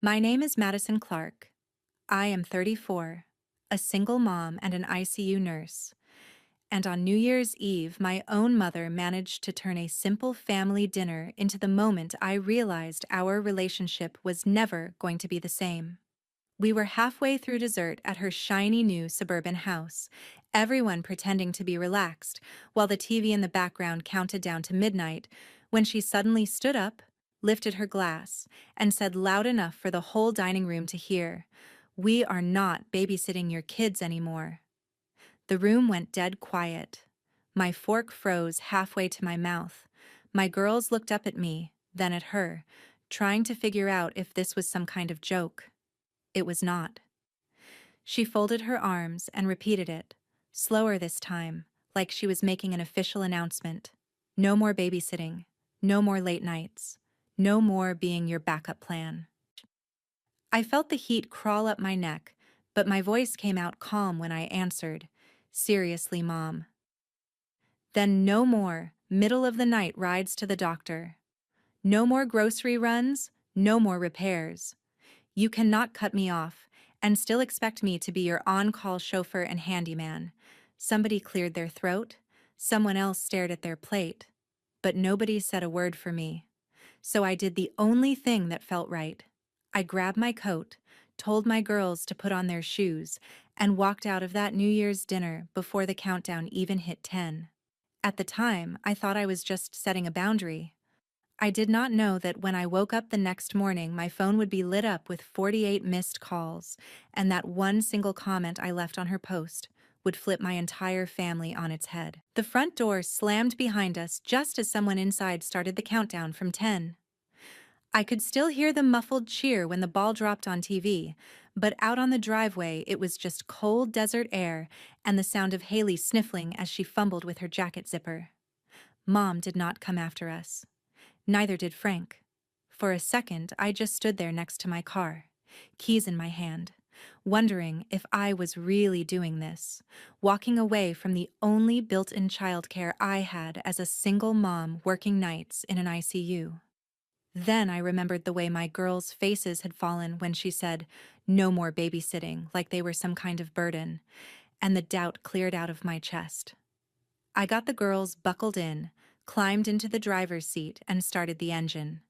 My name is Madison Clark. I am 34, a single mom and an ICU nurse. And on New Year's Eve, my own mother managed to turn a simple family dinner into the moment I realized our relationship was never going to be the same. We were halfway through dessert at her shiny new suburban house, everyone pretending to be relaxed, while the TV in the background counted down to midnight, when she suddenly stood up, lifted her glass, and said loud enough for the whole dining room to hear, "We are not babysitting your kids anymore." The room went dead quiet. My fork froze halfway to my mouth. My girls looked up at me, then at her, trying to figure out if this was some kind of joke. It was not. She folded her arms and repeated it, slower this time, like she was making an official announcement. No more babysitting. No more late nights. No more being your backup plan. I felt the heat crawl up my neck, but my voice came out calm when I answered, "Seriously, Mom." Then no more middle of the night rides to the doctor. No more grocery runs, no more repairs. You cannot cut me off and still expect me to be your on-call chauffeur and handyman. Somebody cleared their throat, someone else stared at their plate, but nobody said a word for me. So I did the only thing that felt right. I grabbed my coat, told my girls to put on their shoes, and walked out of that New Year's dinner before the countdown even hit 10. At the time, I thought I was just setting a boundary. I did not know that when I woke up the next morning, my phone would be lit up with 48 missed calls, and that one single comment I left on her post would flip my entire family on its head. The front door slammed behind us just as someone inside started the countdown from 10. I could still hear the muffled cheer when the ball dropped on TV, but out on the driveway it was just cold desert air and the sound of Haley sniffling as she fumbled with her jacket zipper. Mom did not come after us. Neither did Frank. For a second, I just stood there next to my car, keys in my hand, wondering if I was really doing this, walking away from the only built-in childcare I had as a single mom working nights in an ICU. Then I remembered the way my girls' faces had fallen when she said, "No more babysitting," like they were some kind of burden, and the doubt cleared out of my chest. I got the girls buckled in, climbed into the driver's seat, and started the engine.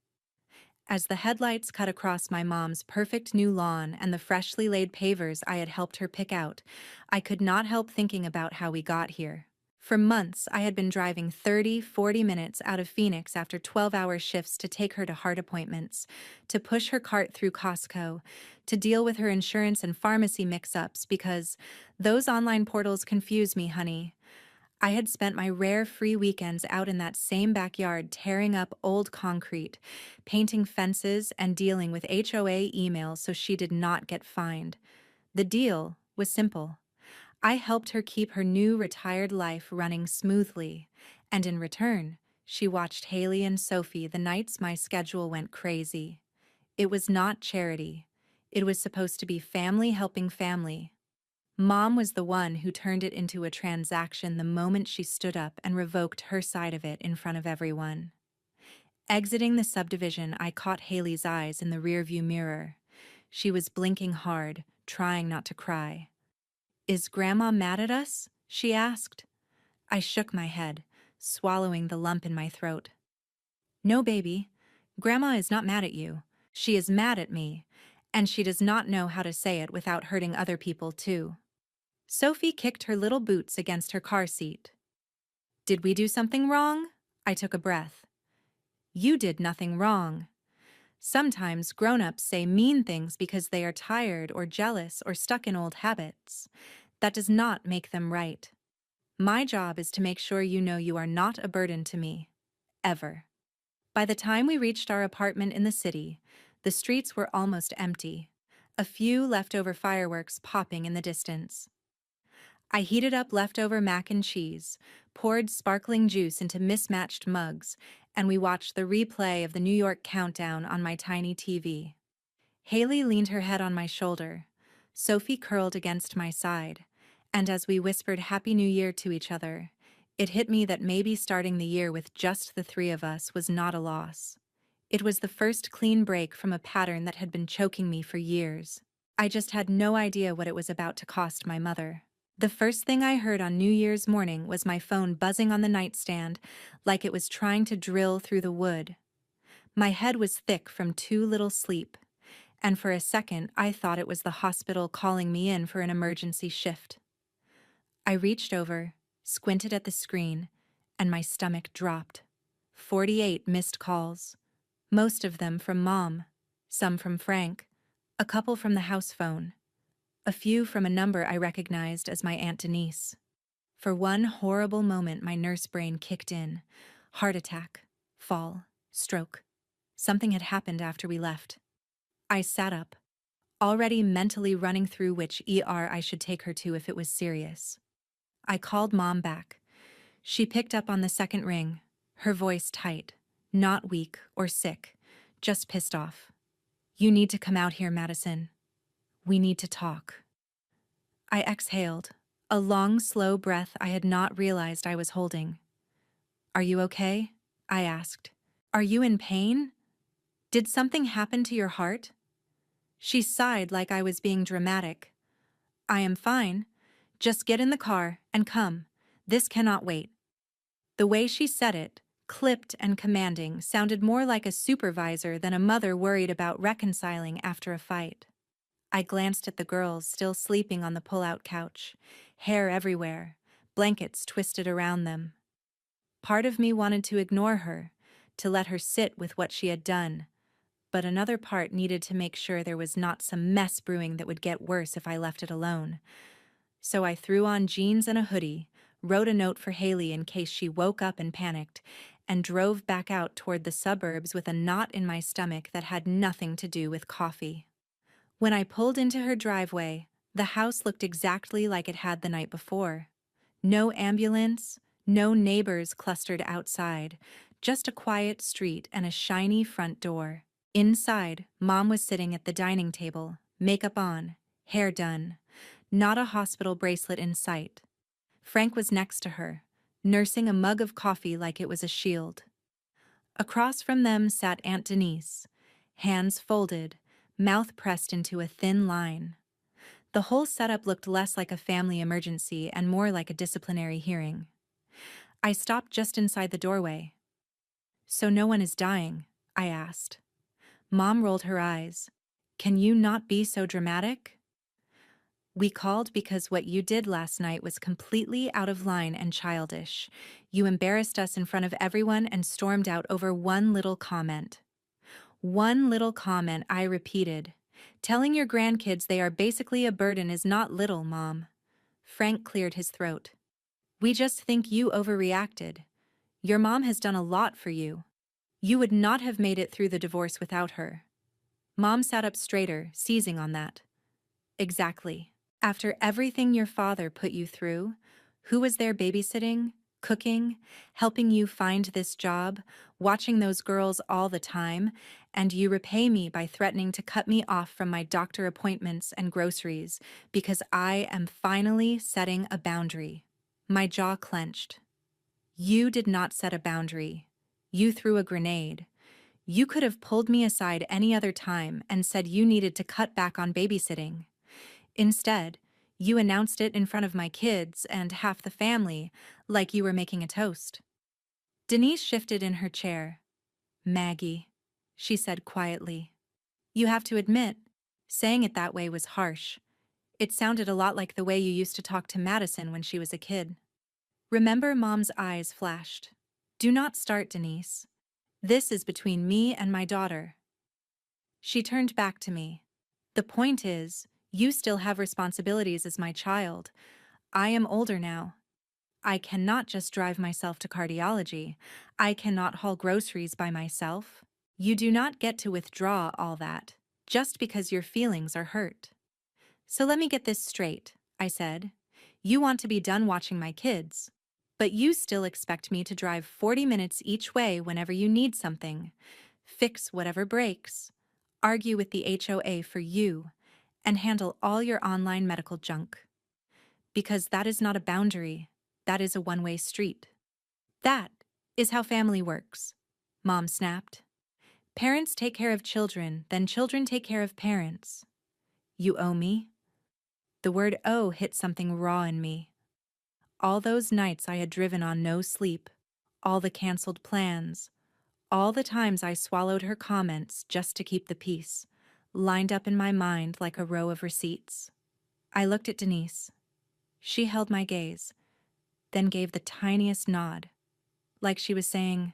As the headlights cut across my mom's perfect new lawn and the freshly laid pavers I had helped her pick out, I could not help thinking about how we got here. For months, I had been driving 30-40 minutes out of Phoenix after 12-hour shifts to take her to heart appointments, to push her cart through Costco, to deal with her insurance and pharmacy mix-ups because those online portals confuse me, honey. I had spent my rare free weekends out in that same backyard tearing up old concrete, painting fences, and dealing with HOA emails so she did not get fined. The deal was simple. I helped her keep her new retired life running smoothly, and in return, she watched Haley and Sophie the nights my schedule went crazy. It was not charity. It was supposed to be family helping family. Mom was the one who turned it into a transaction the moment she stood up and revoked her side of it in front of everyone. Exiting the subdivision, I caught Haley's eyes in the rearview mirror. She was blinking hard, trying not to cry. "Is Grandma mad at us?" she asked. I shook my head, swallowing the lump in my throat. "No, baby. Grandma is not mad at you. She is mad at me, and she does not know how to say it without hurting other people, too." Sophie kicked her little boots against her car seat. "Did we do something wrong?" I took a breath. "You did nothing wrong. Sometimes grown-ups say mean things because they are tired or jealous or stuck in old habits. That does not make them right. My job is to make sure you know you are not a burden to me. Ever." By the time we reached our apartment in the city, the streets were almost empty, a few leftover fireworks popping in the distance. I heated up leftover mac and cheese, poured sparkling juice into mismatched mugs, and we watched the replay of the New York countdown on my tiny TV. Haley leaned her head on my shoulder. Sophie curled against my side, and as we whispered Happy New Year to each other, it hit me that maybe starting the year with just the three of us was not a loss. It was the first clean break from a pattern that had been choking me for years. I just had no idea what it was about to cost my mother. The first thing I heard on New Year's morning was my phone buzzing on the nightstand like it was trying to drill through the wood. My head was thick from too little sleep, and for a second I thought it was the hospital calling me in for an emergency shift. I reached over, squinted at the screen, and my stomach dropped. 48 missed calls. Most of them from Mom, some from Frank, a couple from the house phone, a few from a number I recognized as my Aunt Denise. For one horrible moment my nurse brain kicked in. Heart attack, fall, stroke. Something had happened after we left. I sat up, already mentally running through which ER I should take her to if it was serious. I called Mom back. She picked up on the second ring, her voice tight, not weak or sick, just pissed off. "You need to come out here, Madison. We need to talk." I exhaled, a long, slow breath I had not realized I was holding. "Are you okay?" I asked. "Are you in pain? Did something happen to your heart?" She sighed like I was being dramatic. "I am fine. Just get in the car and come. This cannot wait." The way she said it, clipped and commanding, sounded more like a supervisor than a mother worried about reconciling after a fight. I glanced at the girls still sleeping on the pull-out couch, hair everywhere, blankets twisted around them. Part of me wanted to ignore her, to let her sit with what she had done, but another part needed to make sure there was not some mess brewing that would get worse if I left it alone. So I threw on jeans and a hoodie, wrote a note for Haley in case she woke up and panicked, and drove back out toward the suburbs with a knot in my stomach that had nothing to do with coffee. When I pulled into her driveway, the house looked exactly like it had the night before. No ambulance, no neighbors clustered outside, just a quiet street and a shiny front door. Inside, Mom was sitting at the dining table, makeup on, hair done, not a hospital bracelet in sight. Frank was next to her, nursing a mug of coffee like it was a shield. Across from them sat Aunt Denise, hands folded, mouth pressed into a thin line. The whole setup looked less like a family emergency and more like a disciplinary hearing. I stopped just inside the doorway. "So no one is dying?" I asked. Mom rolled her eyes. "Can you not be so dramatic?" "We called because what you did last night was completely out of line and childish. You embarrassed us in front of everyone and stormed out over one little comment." "One little comment," I repeated. "Telling your grandkids they are basically a burden is not little, Mom." Frank cleared his throat. "We just think you overreacted. Your mom has done a lot for you. You would not have made it through the divorce without her." Mom sat up straighter, seizing on that. "Exactly. After everything your father put you through, who was there babysitting, cooking, helping you find this job, watching those girls all the time, and you repay me by threatening to cut me off from my doctor appointments and groceries because I am finally setting a boundary." My jaw clenched. "You did not set a boundary. You threw a grenade. You could have pulled me aside any other time and said you needed to cut back on babysitting. Instead, you announced it in front of my kids and half the family, like you were making a toast." Denise shifted in her chair. "Maggie," she said quietly. "You have to admit, saying it that way was harsh. It sounded a lot like the way you used to talk to Madison when she was a kid." Remember, Mom's eyes flashed. "Do not start, Denise. This is between me and my daughter." She turned back to me. "The point is, you still have responsibilities as my child. I am older now. I cannot just drive myself to cardiology. I cannot haul groceries by myself. You do not get to withdraw all that, just because your feelings are hurt." "So let me get this straight," I said. "You want to be done watching my kids, but you still expect me to drive 40 minutes each way whenever you need something, fix whatever breaks, argue with the HOA for you, and handle all your online medical junk. Because that is not a boundary, that is a one-way street." "That is how family works," Mom snapped. Parents take care of children, then children take care of parents. You owe me? The word owe hit something raw in me. All those nights I had driven on no sleep, all the canceled plans, all the times I swallowed her comments just to keep the peace, lined up in my mind like a row of receipts. I looked at Denise. She held my gaze, then gave the tiniest nod, like she was saying,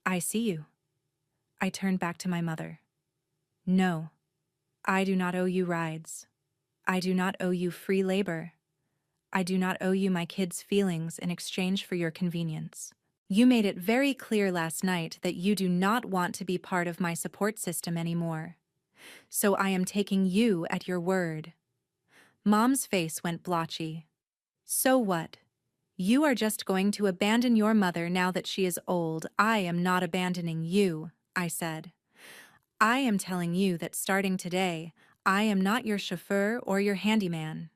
"I see you." I turned back to my mother. "No, I do not owe you rides. I do not owe you free labor. I do not owe you my kids' feelings in exchange for your convenience. You made it very clear last night that you do not want to be part of my support system anymore. So I am taking you at your word." Mom's face went blotchy. "So what? You are just going to abandon your mother now that she is old. I am not abandoning you," I said. "I am telling you that starting today, I am not your chauffeur or your handyman.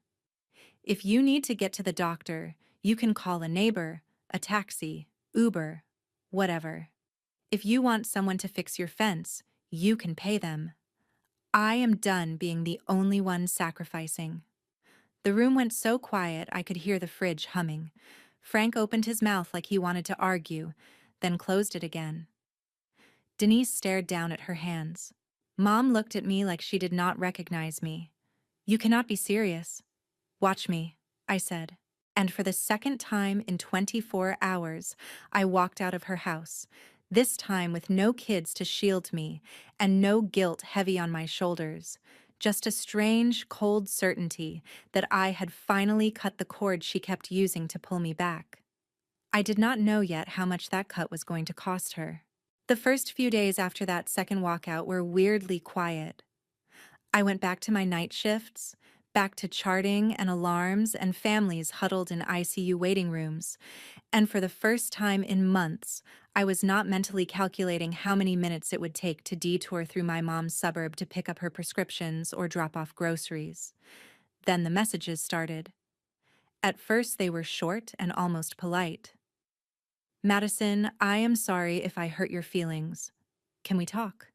If you need to get to the doctor, you can call a neighbor, a taxi, Uber, whatever. If you want someone to fix your fence, you can pay them. I am done being the only one sacrificing." The room went so quiet I could hear the fridge humming. Frank opened his mouth like he wanted to argue, then closed it again. Denise stared down at her hands. Mom looked at me like she did not recognize me. "You cannot be serious." "Watch me," I said. And for the second time in 24 hours, I walked out of her house, this time with no kids to shield me and no guilt heavy on my shoulders, just a strange, cold certainty that I had finally cut the cord she kept using to pull me back. I did not know yet how much that cut was going to cost her. The first few days after that second walkout were weirdly quiet. I went back to my night shifts, back to charting and alarms and families huddled in ICU waiting rooms, and for the first time in months, I was not mentally calculating how many minutes it would take to detour through my mom's suburb to pick up her prescriptions or drop off groceries. Then the messages started. At first they were short and almost polite. "Madison, I am sorry if I hurt your feelings. Can we talk?"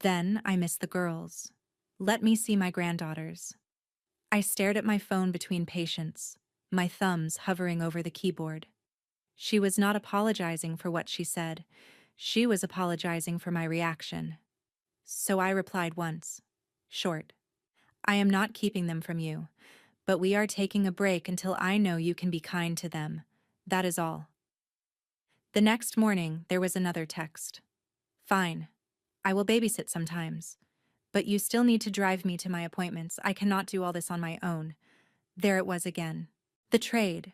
Then I missed the girls. "Let me see my granddaughters." I stared at my phone between patients, my thumbs hovering over the keyboard. She was not apologizing for what she said. She was apologizing for my reaction. So I replied once, short. "I am not keeping them from you, but we are taking a break until I know you can be kind to them. That is all." The next morning, there was another text. "Fine. I will babysit sometimes. But you still need to drive me to my appointments. I cannot do all this on my own." There it was again. The trade.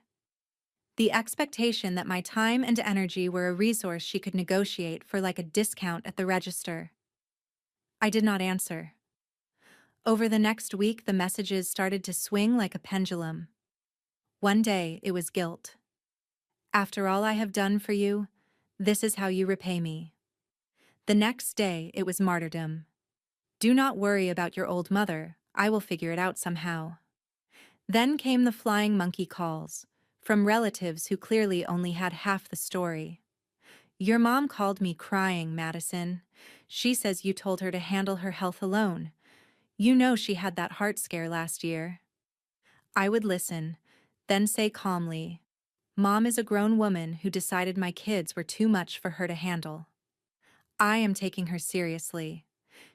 The expectation that my time and energy were a resource she could negotiate for like a discount at the register. I did not answer. Over the next week, the messages started to swing like a pendulum. One day, it was guilt. "After all I have done for you, this is how you repay me." The next day, it was martyrdom. "Do not worry about your old mother. I will figure it out somehow." Then came the flying monkey calls, from relatives who clearly only had half the story. "Your mom called me crying, Madison. She says you told her to handle her health alone. You know she had that heart scare last year." I would listen, then say calmly, "Mom is a grown woman who decided my kids were too much for her to handle. I am taking her seriously.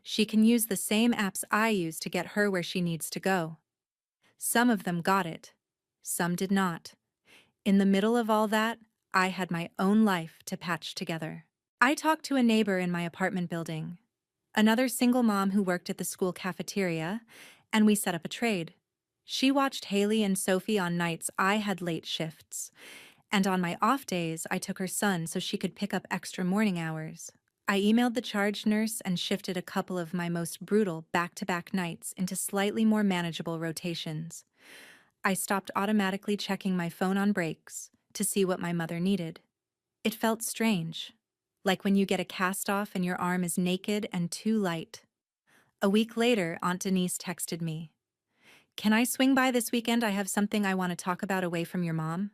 She can use the same apps I use to get her where she needs to go." Some of them got it. Some did not. In the middle of all that, I had my own life to patch together. I talked to a neighbor in my apartment building, another single mom who worked at the school cafeteria, and we set up a trade. She watched Haley and Sophie on nights I had late shifts, and on my off days, I took her son so she could pick up extra morning hours. I emailed the charge nurse and shifted a couple of my most brutal back-to-back nights into slightly more manageable rotations. I stopped automatically checking my phone on breaks to see what my mother needed. It felt strange, like when you get a cast off and your arm is naked and too light. A week later, Aunt Denise texted me, "Can I swing by this weekend? I have something I want to talk about away from your mom."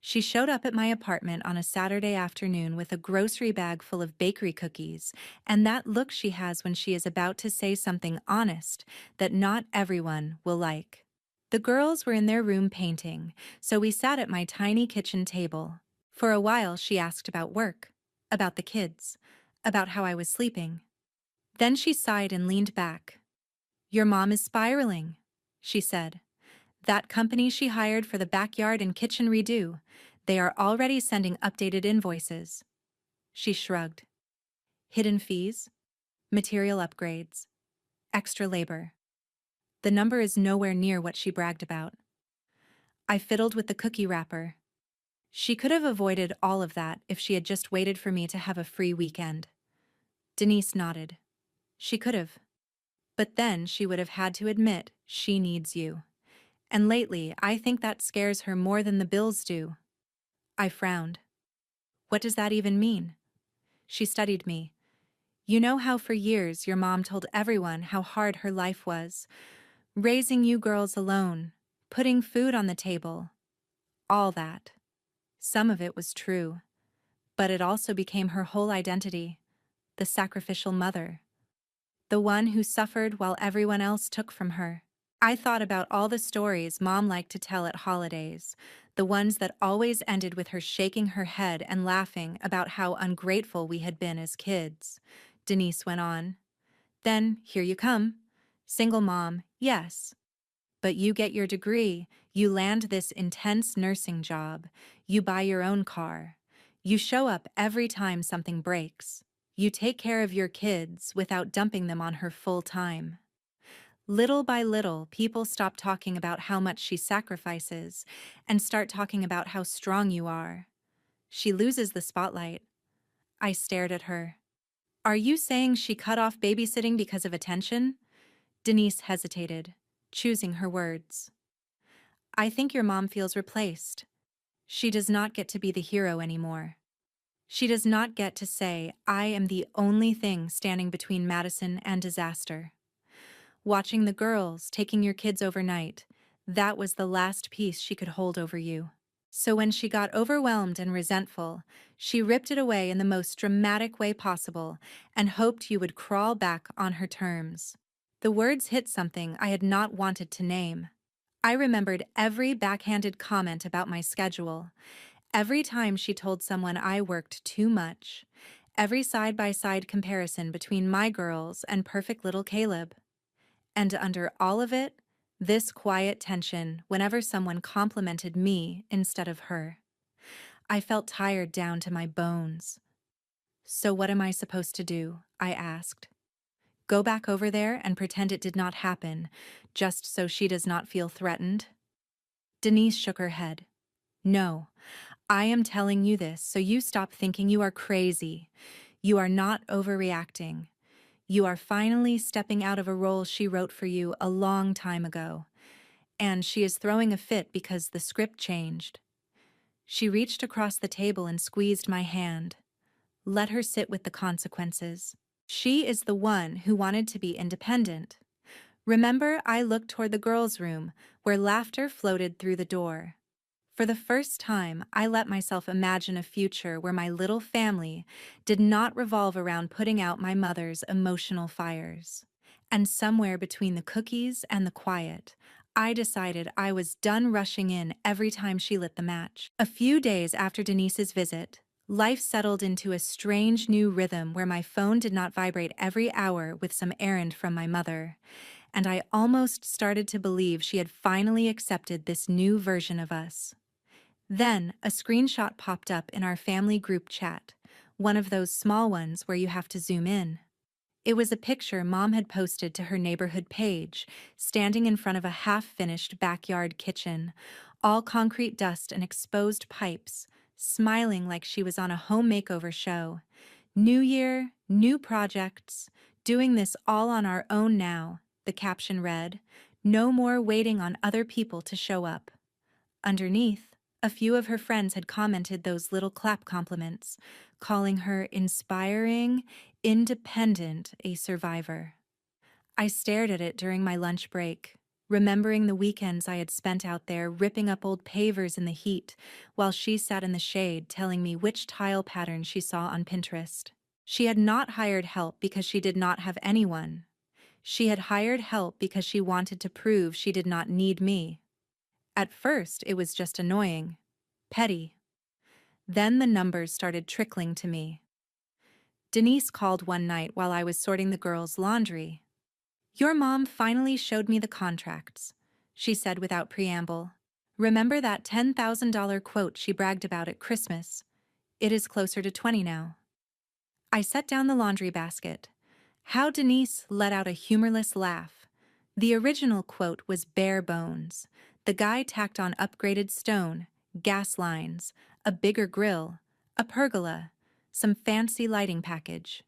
She showed up at my apartment on a Saturday afternoon with a grocery bag full of bakery cookies, and that look she has when she is about to say something honest that not everyone will like. The girls were in their room painting, so we sat at my tiny kitchen table. For a while, she asked about work, about the kids, about how I was sleeping. Then she sighed and leaned back. "Your mom is spiraling," she said. "That company she hired for the backyard and kitchen redo, they are already sending updated invoices." She shrugged. "Hidden fees, material upgrades, extra labor. The number is nowhere near what she bragged about." I fiddled with the cookie wrapper. She could have avoided all of that if she had just waited for me to have a free weekend. Denise nodded. She could have. But then she would have had to admit she needs you. And lately, I think that scares her more than the bills do. I frowned. "What does that even mean?" She studied me. "You know how for years your mom told everyone how hard her life was, raising you girls alone, putting food on the table, all that. Some of it was true, but it also became her whole identity, the sacrificial mother, the one who suffered while everyone else took from her." I thought about all the stories Mom liked to tell at holidays, the ones that always ended with her shaking her head and laughing about how ungrateful we had been as kids. Denise went on. "Then, here you come. Single mom, yes. But you get your degree, you land this intense nursing job, you buy your own car. You show up every time something breaks. You take care of your kids without dumping them on her full time." Little by little, people stop talking about how much she sacrifices and start talking about how strong you are. She loses the spotlight. I stared at her. "Are you saying she cut off babysitting because of attention?" Denise hesitated, choosing her words. "I think your mom feels replaced. She does not get to be the hero anymore. She does not get to say, 'I am the only thing standing between Madison and disaster.' Watching the girls, taking your kids overnight, that was the last piece she could hold over you. So when she got overwhelmed and resentful, she ripped it away in the most dramatic way possible and hoped you would crawl back on her terms." The words hit something I had not wanted to name. I remembered every backhanded comment about my schedule, every time she told someone I worked too much, every side-by-side comparison between my girls and perfect little Caleb. And under all of it, this quiet tension whenever someone complimented me instead of her. I felt tired down to my bones. "So what am I supposed to do?" I asked. "Go back over there and pretend it did not happen, just so she does not feel threatened?" Denise shook her head. "No, I am telling you this so you stop thinking you are crazy. You are not overreacting. You are finally stepping out of a role she wrote for you a long time ago, and she is throwing a fit because the script changed." She reached across the table and squeezed my hand. "Let her sit with the consequences. She is the one who wanted to be independent." Remember, I looked toward the girls' room, where laughter floated through the door. For the first time, I let myself imagine a future where my little family did not revolve around putting out my mother's emotional fires. And somewhere between the cookies and the quiet, I decided I was done rushing in every time she lit the match. A few days after Denise's visit, life settled into a strange new rhythm where my phone did not vibrate every hour with some errand from my mother, and I almost started to believe she had finally accepted this new version of us. Then, a screenshot popped up in our family group chat, one of those small ones where you have to zoom in. It was a picture Mom had posted to her neighborhood page, standing in front of a half-finished backyard kitchen, all concrete dust and exposed pipes, smiling like she was on a home makeover show. "New year, new projects, doing this all on our own now," the caption read. "No more waiting on other people to show up." Underneath, a few of her friends had commented those little clap compliments, calling her inspiring, independent, a survivor. I stared at it during my lunch break. remembering the weekends I had spent out there ripping up old pavers in the heat, while she sat in the shade telling me which tile pattern she saw on Pinterest. She had not hired help because she did not have anyone. She had hired help because she wanted to prove she did not need me. At first, it was just annoying, petty. Then the numbers started trickling to me. Denise called one night while I was sorting the girls' laundry. "Your mom finally showed me the contracts," she said without preamble. "Remember that $10,000 quote she bragged about at Christmas? It is closer to 20 now." I set down the laundry basket. How Denise let out a humorless laugh. The original quote was bare bones. The guy tacked on upgraded stone, gas lines, a bigger grill, a pergola, some fancy lighting package.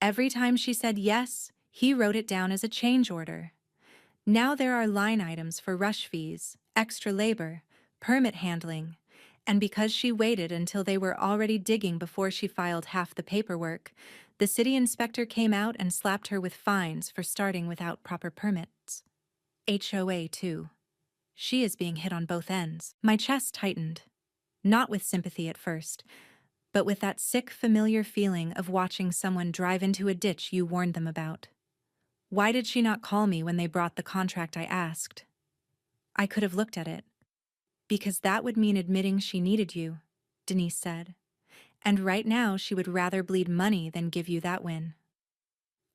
Every time she said yes, he wrote it down as a change order. Now there are line items for rush fees, extra labor, permit handling, and because she waited until they were already digging before she filed half the paperwork, the city inspector came out and slapped her with fines for starting without proper permits. HOA, too. She is being hit on both ends. My chest tightened. Not with sympathy at first, but with that sick, familiar feeling of watching someone drive into a ditch you warned them about. Why did she not call me when they brought the contract I asked? I could have looked at it. "Because that would mean admitting she needed you," Denise said. "And right now she would rather bleed money than give you that win."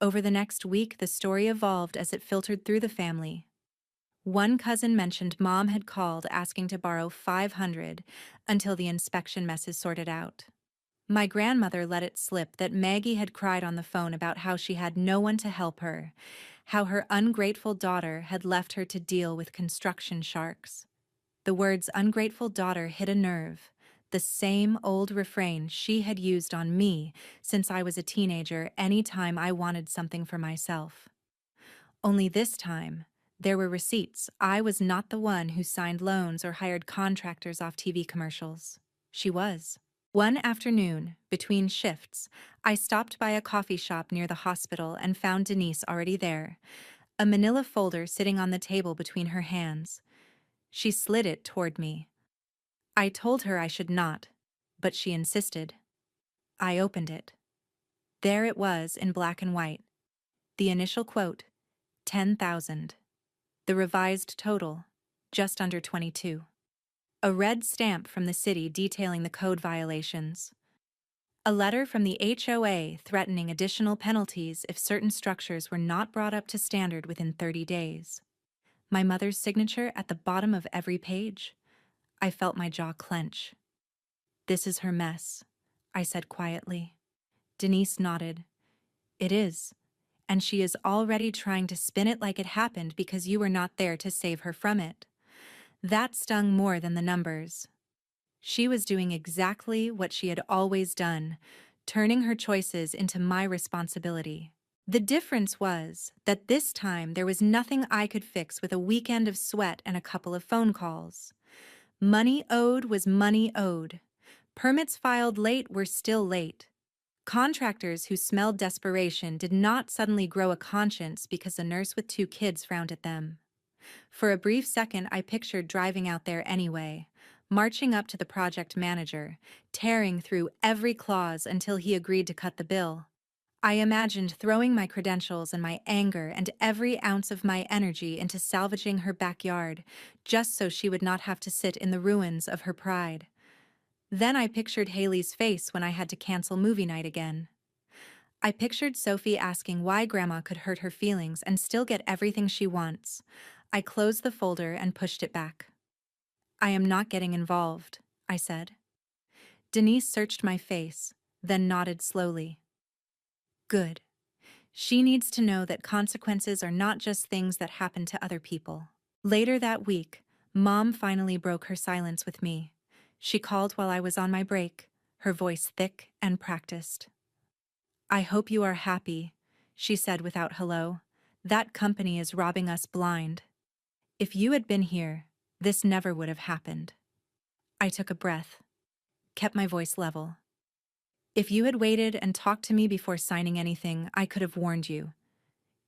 Over the next week, the story evolved as it filtered through the family. One cousin mentioned Mom had called asking to borrow $500 until the inspection mess is sorted out. My grandmother let it slip that Maggie had cried on the phone about how she had no one to help her, how her ungrateful daughter had left her to deal with construction sharks. The words ungrateful daughter hit a nerve, the same old refrain she had used on me since I was a teenager any time I wanted something for myself. Only this time, there were receipts. I was not the one who signed loans or hired contractors off TV commercials. She was. One afternoon, between shifts, I stopped by a coffee shop near the hospital and found Denise already there, a manila folder sitting on the table between her hands. She slid it toward me. I told her I should not, but she insisted. I opened it. There it was in black and white. The initial quote, 10,000. The revised total, just under 22. A red stamp from the city detailing the code violations. A letter from the HOA threatening additional penalties if certain structures were not brought up to standard within 30 days. My mother's signature at the bottom of every page. I felt my jaw clench. "This is her mess," I said quietly. Denise nodded. "It is, and she is already trying to spin it like it happened because you were not there to save her from it." That stung more than the numbers. She was doing exactly what she had always done, turning her choices into my responsibility. The difference was that this time there was nothing I could fix with a weekend of sweat and a couple of phone calls. Money owed was money owed. Permits filed late were still late. Contractors who smelled desperation did not suddenly grow a conscience because a nurse with 2 kids frowned at them. For a brief second, I pictured driving out there anyway, marching up to the project manager, tearing through every clause until he agreed to cut the bill. I imagined throwing my credentials and my anger and every ounce of my energy into salvaging her backyard, just so she would not have to sit in the ruins of her pride. Then I pictured Haley's face when I had to cancel movie night again. I pictured Sophie asking why Grandma could hurt her feelings and still get everything she wants. I closed the folder and pushed it back. "I am not getting involved," I said. Denise searched my face, then nodded slowly. "Good. She needs to know that consequences are not just things that happen to other people." Later that week, Mom finally broke her silence with me. She called while I was on my break, her voice thick and practiced. "I hope you are happy," she said without hello. "That company is robbing us blind. If you had been here, this never would have happened." I took a breath, kept my voice level. "If you had waited and talked to me before signing anything, I could have warned you.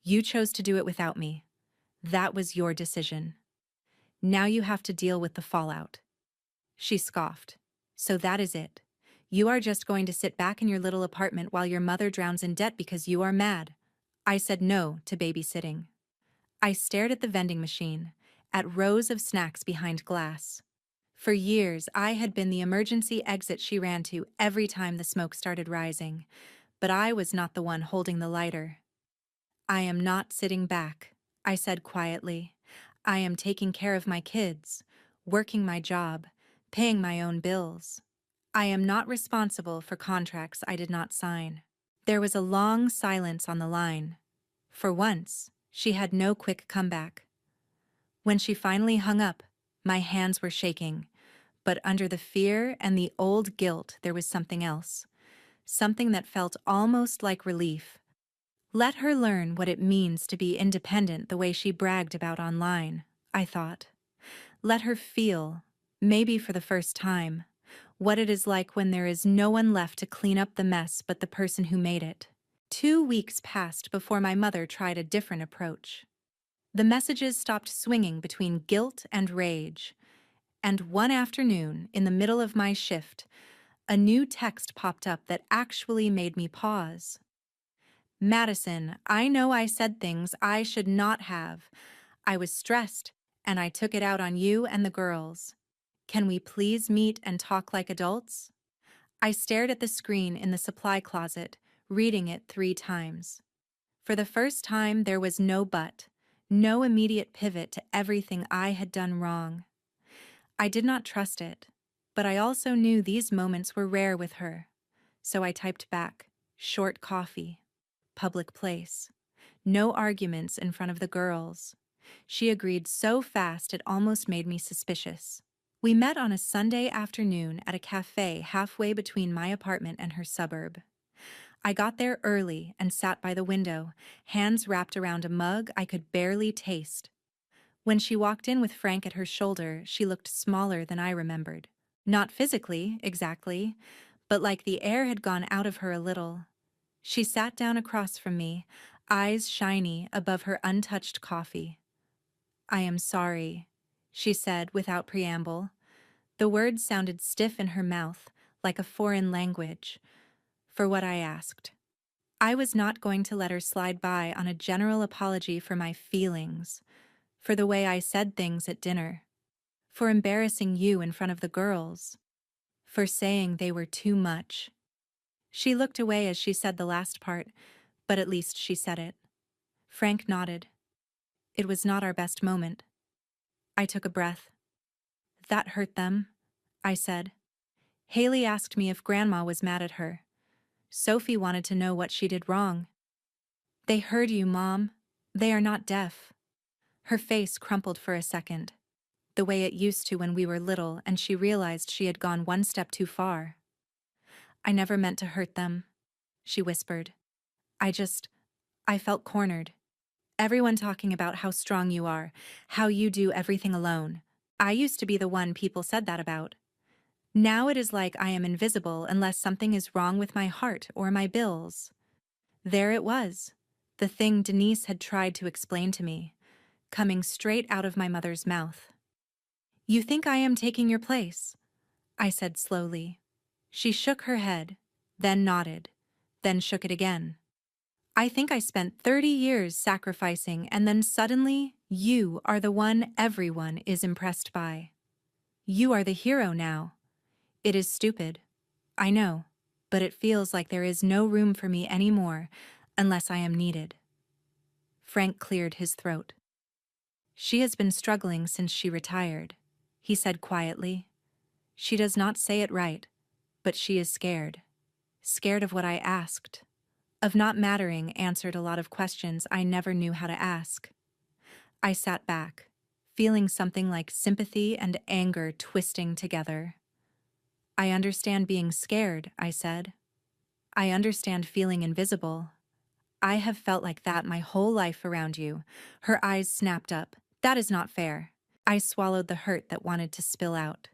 You chose to do it without me. That was your decision. Now you have to deal with the fallout. She scoffed. So that is it. You are just going to sit back in your little apartment while your mother drowns in debt because you are mad. I said no to babysitting. I stared at the vending machine, at rows of snacks behind glass. For years, I had been the emergency exit she ran to every time the smoke started rising, but I was not the one holding the lighter. I am not sitting back, I said quietly. I am taking care of my kids, working my job, paying my own bills. I am not responsible for contracts I did not sign. There was a long silence on the line. For once, she had no quick comeback. When she finally hung up, my hands were shaking, but under the fear and the old guilt there was something else, something that felt almost like relief. Let her learn what it means to be independent the way she bragged about online, I thought. Let her feel, maybe for the first time, what it is like when there is no one left to clean up the mess but the person who made it. 2 weeks passed before my mother tried a different approach. The messages stopped swinging between guilt and rage, and one afternoon, in the middle of my shift, a new text popped up that actually made me pause. Madison, I know I said things I should not have. I was stressed, and I took it out on you and the girls. Can we please meet and talk like adults? I stared at the screen in the supply closet, reading it 3 times. For the first time, there was no but, no immediate pivot to everything I had done wrong. I did not trust it, but I also knew these moments were rare with her. So I typed back, short coffee, public place, no arguments in front of the girls. She agreed so fast it almost made me suspicious. We met on a Sunday afternoon at a cafe halfway between my apartment and her suburb. I got there early and sat by the window, hands wrapped around a mug I could barely taste. When she walked in with Frank at her shoulder, she looked smaller than I remembered. Not physically, exactly, but like the air had gone out of her a little. She sat down across from me, eyes shiny above her untouched coffee. I am sorry, she said without preamble. The words sounded stiff in her mouth, like a foreign language, for what I asked. I was not going to let her slide by on a general apology for my feelings, for the way I said things at dinner, for embarrassing you in front of the girls, for saying they were too much. She looked away as she said the last part, but at least she said it. Frank nodded. It was not our best moment. I took a breath. That hurt them, I said. Haley asked me if Grandma was mad at her. Sophie wanted to know what she did wrong. They heard you, Mom. They are not deaf. Her face crumpled for a second, the way it used to when we were little and she realized she had gone one step too far. I never meant to hurt them, she whispered. I felt cornered. Everyone talking about how strong you are, how you do everything alone. I used to be the one people said that about. Now it is like I am invisible unless something is wrong with my heart or my bills. There it was, the thing Denise had tried to explain to me, coming straight out of my mother's mouth. You think I am taking your place? I said slowly. She shook her head, then nodded, then shook it again. I think I spent 30 years sacrificing and then suddenly you are the one everyone is impressed by. You are the hero now. It is stupid, I know, but it feels like there is no room for me anymore unless I am needed. Frank cleared his throat. She has been struggling since she retired, he said quietly. She does not say it right, but she is scared. Scared of what I asked. Of not mattering answered a lot of questions I never knew how to ask. I sat back, feeling something like sympathy and anger twisting together. I understand being scared, I said. I understand feeling invisible. I have felt like that my whole life around you. Her eyes snapped up. That is not fair. I swallowed the hurt that wanted to spill out.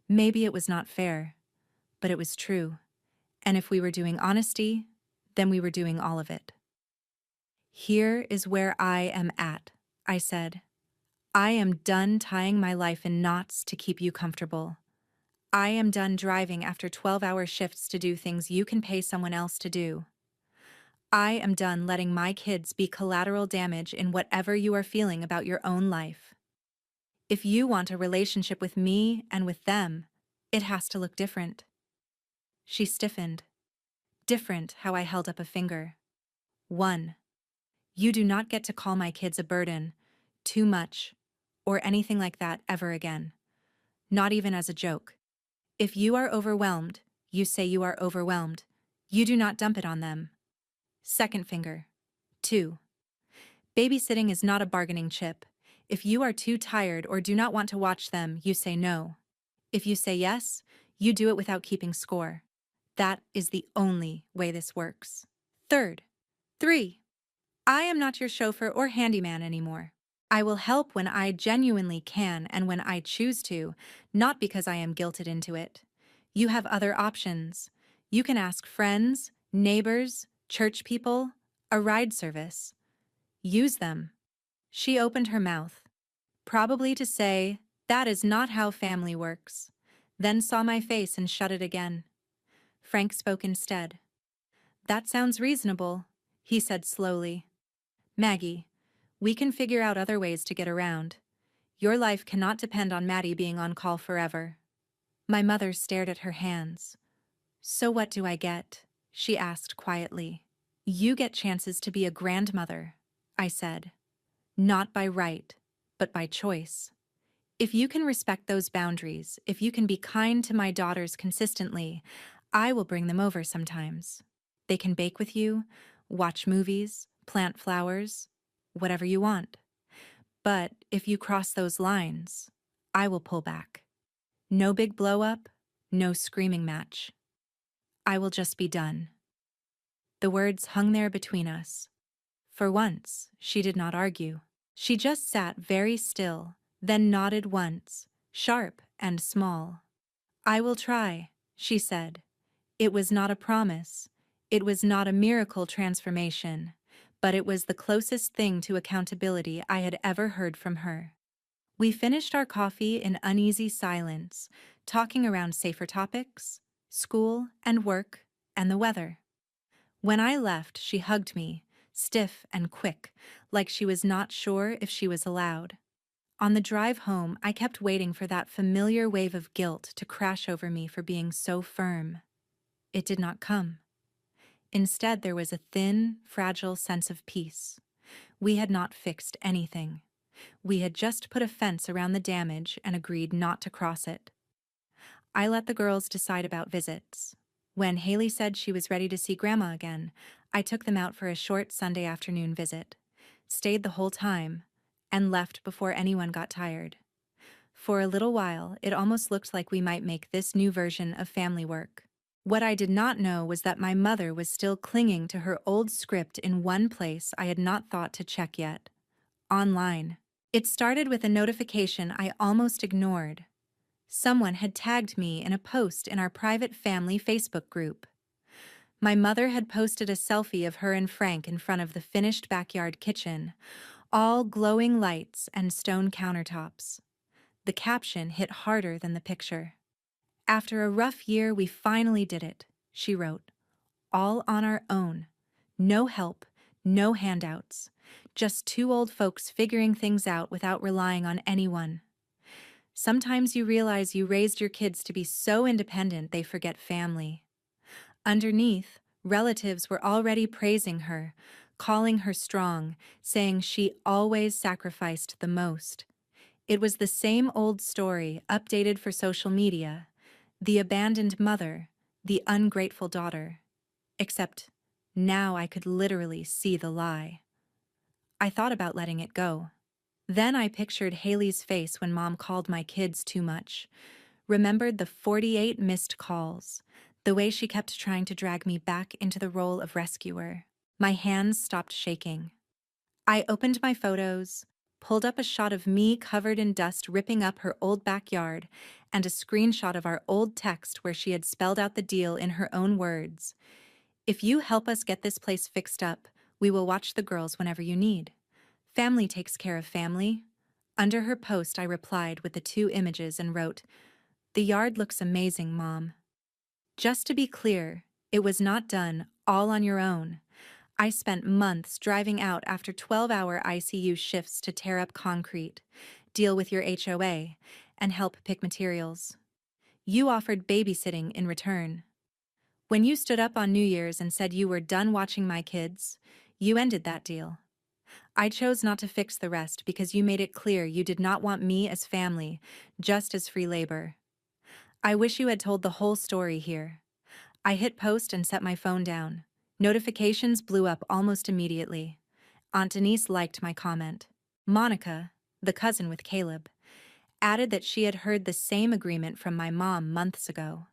Maybe it was not fair, but it was true. And if we were doing honesty, then we were doing all of it. Here is where I am at, I said. I am done tying my life in knots to keep you comfortable. I am done driving after 12-hour shifts to do things you can pay someone else to do. I am done letting my kids be collateral damage in whatever you are feeling about your own life. If you want a relationship with me and with them, it has to look different. She stiffened. Different how I held up a finger. 1. You do not get to call my kids a burden, too much, or anything like that ever again. Not even as a joke. If you are overwhelmed, you say you are overwhelmed. You do not dump it on them. Second finger. 2. Babysitting is not a bargaining chip. If you are too tired or do not want to watch them, you say no. If you say yes, you do it without keeping score. That is the only way this works. Third. 3. I am not your chauffeur or handyman anymore. I will help when I genuinely can and when I choose to, not because I am guilted into it. You have other options. You can ask friends, neighbors, church people, a ride service. Use them. She opened her mouth, probably to say, that is not how family works, then saw my face and shut it again. Frank spoke instead. That sounds reasonable, he said slowly. Maggie, we can figure out other ways to get around. Your life cannot depend on Maddie being on call forever. My mother stared at her hands. So what do I get? She asked quietly. You get chances to be a grandmother, I said. Not by right, but by choice. If you can respect those boundaries, if you can be kind to my daughters consistently, I will bring them over sometimes. They can bake with you, watch movies, plant flowers, whatever you want. But if you cross those lines, I will pull back. No big blow-up, no screaming match. I will just be done. The words hung there between us. For once, she did not argue. She just sat very still, then nodded once, sharp and small. I will try, she said. It was not a promise. It was not a miracle transformation, but it was the closest thing to accountability I had ever heard from her. We finished our coffee in uneasy silence, talking around safer topics, school and work, and the weather. When I left, she hugged me, stiff and quick, like she was not sure if she was allowed. On the drive home, I kept waiting for that familiar wave of guilt to crash over me for being so firm. It did not come. Instead, there was a thin, fragile sense of peace. We had not fixed anything. We had just put a fence around the damage and agreed not to cross it. I let the girls decide about visits. When Haley said she was ready to see Grandma again, I took them out for a short Sunday afternoon visit, stayed the whole time, and left before anyone got tired. For a little while, it almost looked like we might make this new version of family work. What I did not know was that my mother was still clinging to her old script in one place I had not thought to check yet. Online. It started with a notification I almost ignored. Someone had tagged me in a post in our private family Facebook group. My mother had posted a selfie of her and Frank in front of the finished backyard kitchen, all glowing lights and stone countertops. The caption hit harder than the picture. After a rough year, we finally did it, she wrote. All on our own. No help, no handouts. Just two old folks figuring things out without relying on anyone. Sometimes you realize you raised your kids to be so independent they forget family. Underneath, relatives were already praising her, calling her strong, saying she always sacrificed the most. It was the same old story, updated for social media. The abandoned mother, the ungrateful daughter. Except now I could literally see the lie. I thought about letting it go. Then I pictured Haley's face when Mom called my kids too much. Remembered the 48 missed calls, the way she kept trying to drag me back into the role of rescuer. My hands stopped shaking. I opened my photos, pulled up a shot of me covered in dust ripping up her old backyard, and a screenshot of our old text where she had spelled out the deal in her own words. If you help us get this place fixed up, we will watch the girls whenever you need. Family takes care of family. Under her post, I replied with the 2 images and wrote, "The yard looks amazing, Mom." Just to be clear, it was not done all on your own. I spent months driving out after 12-hour ICU shifts to tear up concrete, deal with your HOA, and help pick materials. You offered babysitting in return. When you stood up on New Year's and said you were done watching my kids, you ended that deal. I chose not to fix the rest because you made it clear you did not want me as family, just as free labor. I wish you had told the whole story here. I hit post and set my phone down. Notifications blew up almost immediately. Aunt Denise liked my comment. Monica, the cousin with Caleb, added that she had heard the same agreement from my mom months ago.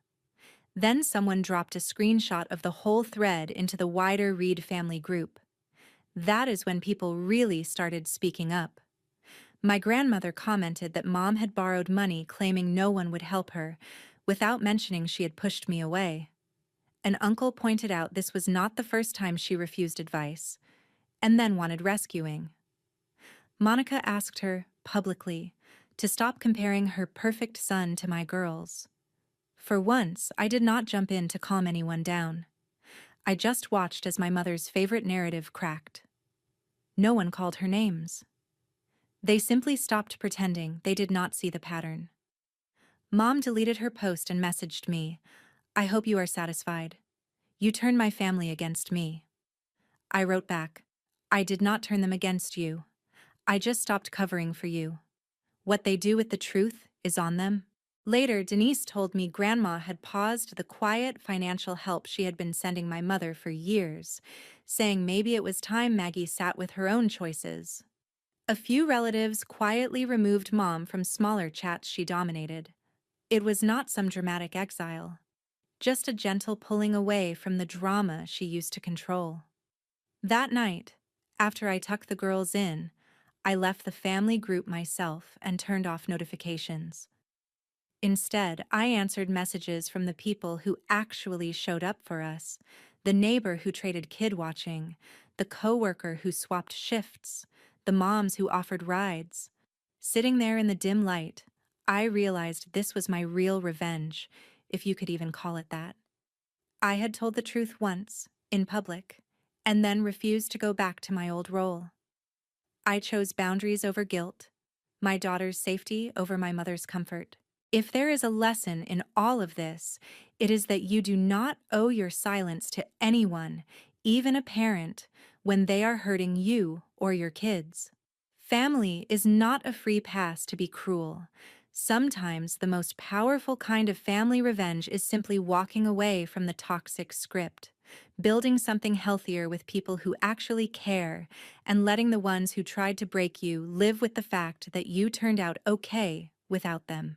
Then someone dropped a screenshot of the whole thread into the wider Reed family group. That is when people really started speaking up. My grandmother commented that Mom had borrowed money claiming no one would help her, without mentioning she had pushed me away. An uncle pointed out this was not the first time she refused advice, and then wanted rescuing. Monica asked her, publicly, to stop comparing her perfect son to my girls. For once, I did not jump in to calm anyone down. I just watched as my mother's favorite narrative cracked. No one called her names. They simply stopped pretending they did not see the pattern. Mom deleted her post and messaged me, "I hope you are satisfied. You turned my family against me." I wrote back, "I did not turn them against you. I just stopped covering for you. What they do with the truth is on them." Later, Denise told me Grandma had paused the quiet financial help she had been sending my mother for years, saying maybe it was time Maggie sat with her own choices. A few relatives quietly removed Mom from smaller chats she dominated. It was not some dramatic exile, just a gentle pulling away from the drama she used to control. That night, after I tucked the girls in, I left the family group myself and turned off notifications. Instead, I answered messages from the people who actually showed up for us, the neighbor who traded kid watching, the coworker who swapped shifts, the moms who offered rides. Sitting there in the dim light, I realized this was my real revenge, if you could even call it that. I had told the truth once, in public, and then refused to go back to my old role. I chose boundaries over guilt, my daughter's safety over my mother's comfort. If there is a lesson in all of this, it is that you do not owe your silence to anyone, even a parent, when they are hurting you or your kids. Family is not a free pass to be cruel. Sometimes the most powerful kind of family revenge is simply walking away from the toxic script, building something healthier with people who actually care, and letting the ones who tried to break you live with the fact that you turned out okay without them.